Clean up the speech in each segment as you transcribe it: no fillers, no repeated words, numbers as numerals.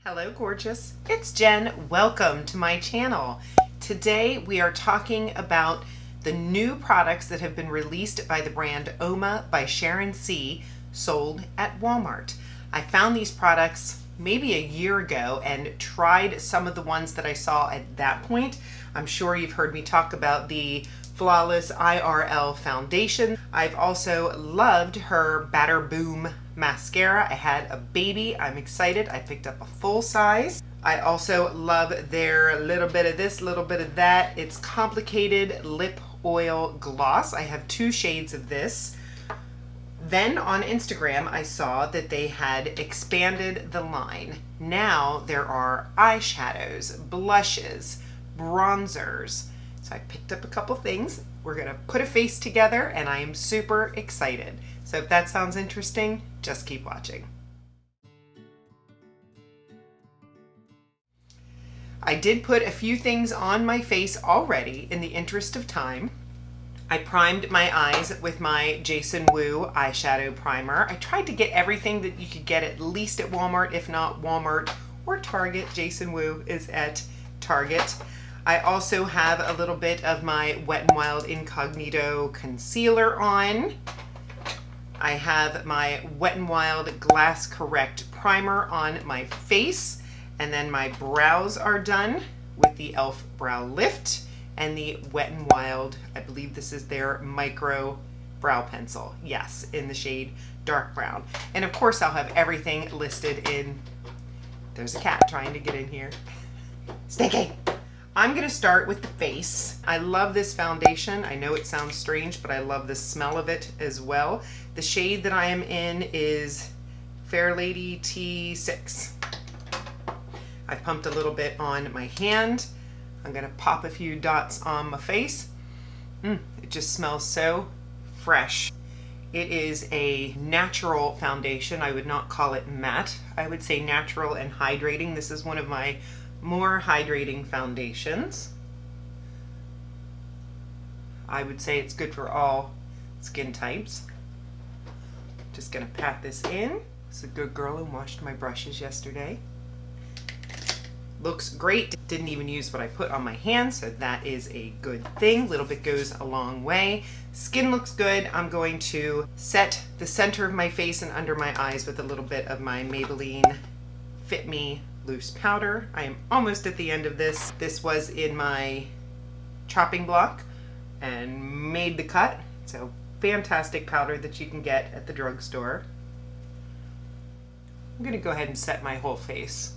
Hello gorgeous, it's Jen. Welcome to my channel. Today we are talking about the new products that have been released by the brand Uoma by Sharon sold at Walmart. I found these products maybe a year ago and tried some of the ones that I saw at that point. I'm sure you've heard me talk about the Flawless IRL foundation. I've also loved her Batter Boom mascara. I had a baby. I'm excited. I picked up a full size. I also love their little bit of this, little bit of that. It's Complicated Lip Oil Gloss. I have 2 shades of this. Then on Instagram, I saw that they had expanded the line. Now there are eyeshadows, blushes, bronzers. So I picked up a couple things. We're gonna put a face together and I am super excited. So if that sounds interesting, just keep watching. I did put a few things on my face already in the interest of time. I primed my eyes with my Jason Wu eyeshadow primer. I tried to get everything that you could get at least at Walmart, if not Walmart or Target. Jason Wu is at Target. I also have a little bit of my Wet n Wild Incognito concealer on. I have my Wet n Wild Glass Correct primer on my face, and then my brows are done with the e.l.f. Brow Lift and the Wet n Wild, I believe this is their micro brow pencil. Yes, in the shade dark brown. And of course I'll have everything listed in, there's a cat trying to get in here. Stinky! I'm gonna start with the face. I love this foundation. I know it sounds strange, but I love the smell of it as well. The shade that I am in is Fair Lady T6. I pumped a little bit on my hand. I'm gonna pop a few dots on my face. It just smells so fresh. It is a natural foundation. I would not call it matte. I would say natural and hydrating. This is one of my more hydrating foundations. I would say it's good for all skin types. Just gonna pat this in. It's a good girl and washed my brushes yesterday. Looks great. Didn't even use what I put on my hand, so that is a good thing. Little bit goes a long way. Skin looks good. I'm going to set the center of my face and under my eyes with a little bit of my Maybelline Fit Me loose powder. I am almost at the end of this. This was in my chopping block and made the cut. So fantastic powder that you can get at the drugstore. I'm gonna go ahead and set my whole face.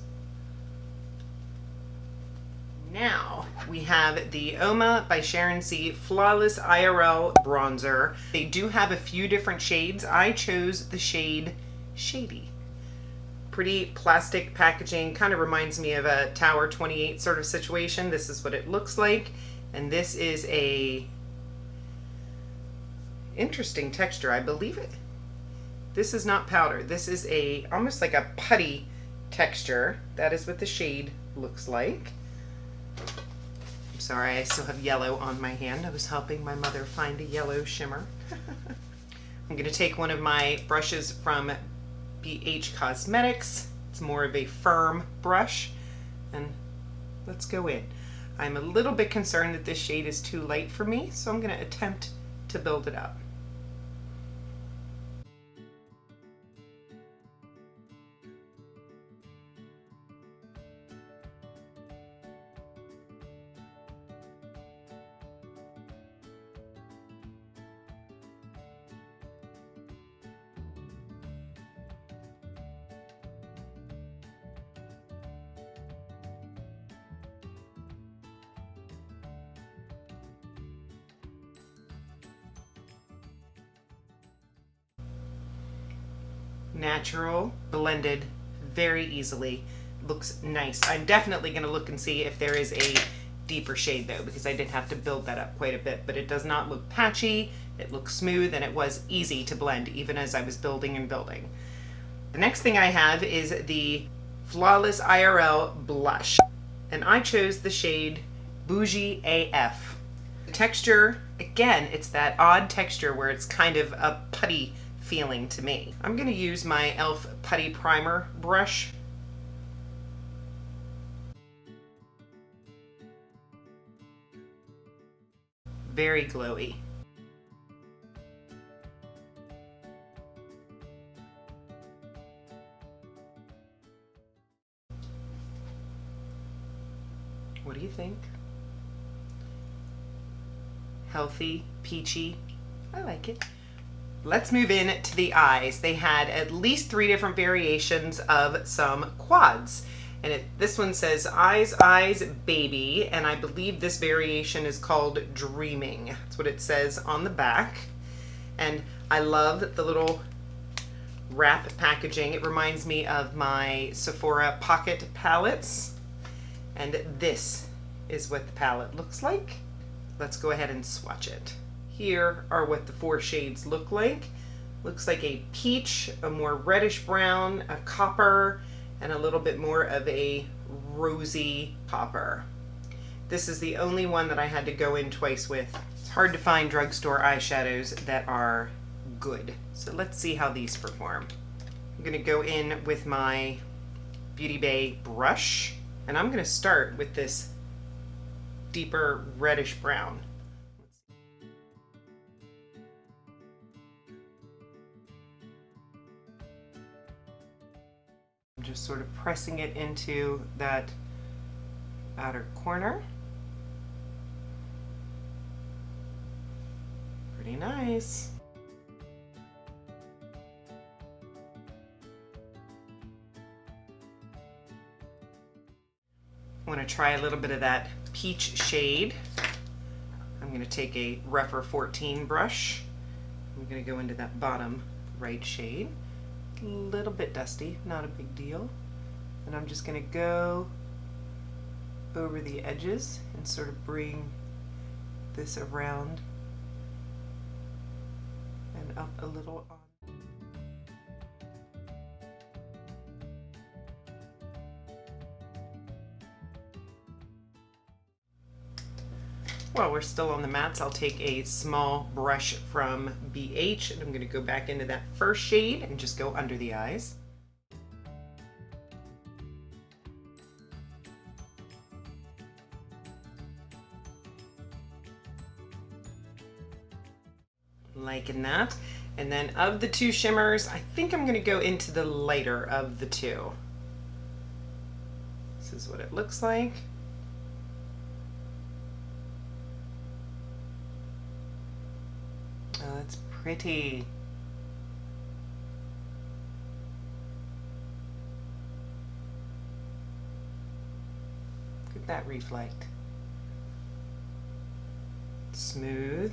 Now we have the Uoma by Sharon Flawless IRL bronzer. They do have a few different shades. I chose the shade Shady. Pretty plastic packaging, kind of reminds me of a Tower 28 sort of situation. This is what it looks like, and this is a interesting texture. I believe it. This is not powder. This is a almost like a putty texture. That is what the shade looks like. I'm sorry, I still have yellow on my hand. I was helping my mother find a yellow shimmer. I'm going to take one of my brushes from Beige Cosmetics. It's more of a firm brush, and let's go in. I'm a little bit concerned that this shade is too light for me, so I'm going to attempt to build it up. Natural, blended very easily, looks nice. I'm definitely going to look and see if there is a deeper shade though, because I did have to build that up quite a bit, but it does not look patchy. It looks smooth and it was easy to blend even as I was building and building. The next thing I have is the Flawless IRL blush, and I chose the shade Bougie AF. The texture, again, it's that odd texture where it's kind of a putty feeling to me. I'm going to use my e.l.f. Putty Primer brush very glowy. What do you think? Healthy, peachy. I like it. Let's move in to the eyes. They had at least 3 different variations of some quads. And this one says Eyes, Eyes, Baby. And I believe this variation is called Dreaming. That's what it says on the back. And I love the little wrap packaging. It reminds me of my Sephora Pocket palettes. And this is what the palette looks like. Let's go ahead and swatch it. Here are what the 4 shades look like. Looks like a peach, a more reddish brown, a copper, and a little bit more of a rosy copper. This is the only one that I had to go in twice with. It's hard to find drugstore eyeshadows that are good. So let's see how these perform. I'm gonna go in with my Beauty Bay brush. And I'm going to start with this deeper reddish brown. I'm just sort of pressing it into that outer corner. Pretty nice. I want to try a little bit of that peach shade. I'm going to take a rougher 14 brush. I'm going to go into that bottom right shade. A little bit dusty, not a big deal. And I'm just going to go over the edges and sort of bring this around and up a little on. While we're still on the mattes, I'll take a small brush from BH and I'm going to go back into that first shade and just go under the eyes. Liking that. And then of the 2 shimmers, I think I'm going to go into the lighter of the 2. This is what it looks like. Oh, that's pretty. Look at that reflect. Smooth.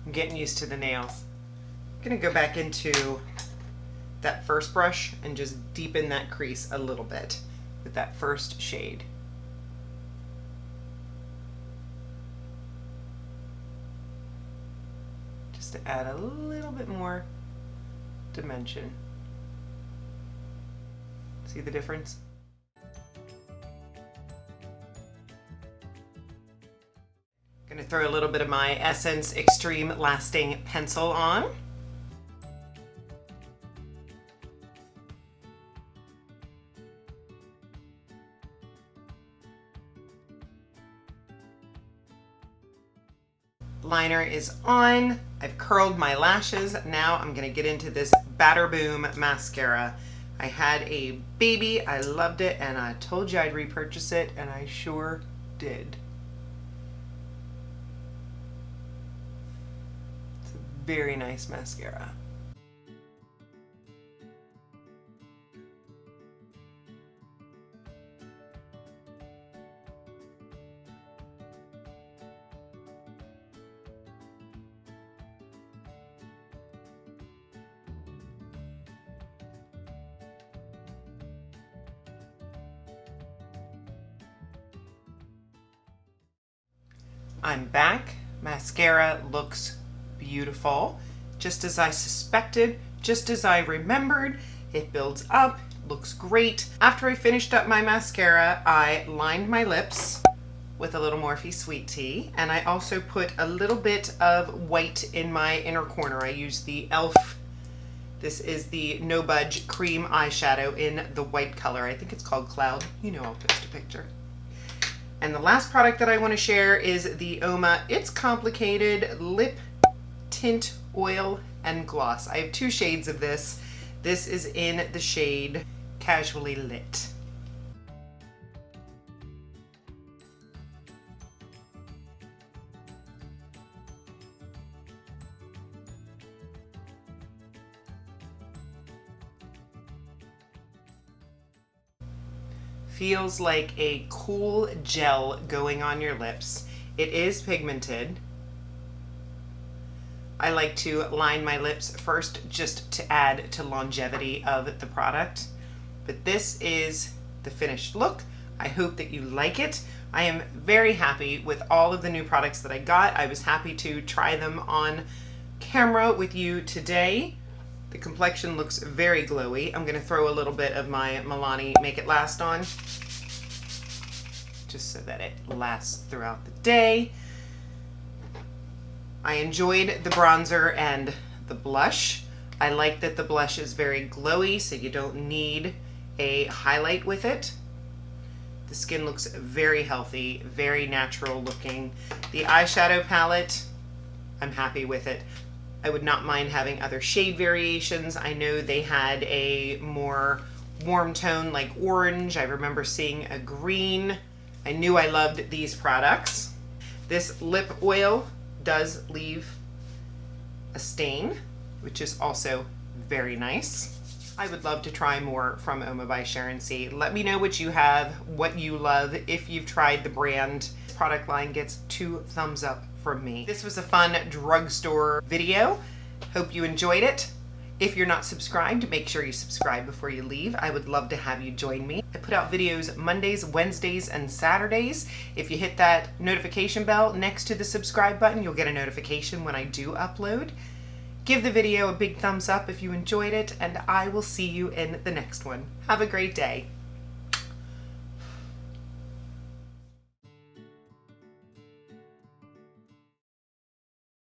I'm getting used to the nails. I'm gonna go back into that first brush and just deepen that crease a little bit with that first shade. Just to add a little bit more dimension. See the difference? Gonna throw a little bit of my Essence Extreme Lasting Pencil on. Liner is on. I've curled my lashes. Now I'm gonna get into this Batter Boom mascara. I had a baby, I loved it, and I told you I'd repurchase it, and I sure did. It's a very nice mascara. I'm back. Mascara looks beautiful. Just as I suspected, just as I remembered. It builds up, looks great. After I finished up my mascara, I lined my lips with a little Morphe Sweet Tea, and I also put a little bit of white in my inner corner. I used the e.l.f. This is the No Budge Cream Eyeshadow in the white color. I think it's called Cloud. You know I'll post a picture. And the last product that I want to share is the Uoma It's Complicated Lip Tint Oil and Gloss. I have 2 shades of this. This is in the shade Casually Lit. Feels like a cool gel going on your lips. It is pigmented. I like to line my lips first just to add to longevity of the product. But this is the finished look. I hope that you like it. I am very happy with all of the new products that I got. I was happy to try them on camera with you today. The complexion looks very glowy. I'm going to throw a little bit of my Milani Make It Last on, just so that it lasts throughout the day. I enjoyed the bronzer and the blush. I like that the blush is very glowy, so you don't need a highlight with it. The skin looks very healthy, very natural looking. The eyeshadow palette, I'm happy with it. I would not mind having other shade variations. I know they had a more warm tone like orange. I remember seeing a green. I knew I loved these products. This lip oil does leave a stain, which is also very nice. I would love to try more from Uoma by Sharon C. Let me know what you have, what you love, if you've tried the brand. This product line gets 2 thumbs up from me. This was a fun drugstore video. Hope you enjoyed it. If you're not subscribed, make sure you subscribe before you leave. I would love to have you join me. I put out videos Mondays, Wednesdays, and Saturdays. If you hit that notification bell next to the subscribe button, you'll get a notification when I do upload. Give the video a big thumbs up if you enjoyed it, and I will see you in the next one. Have a great day.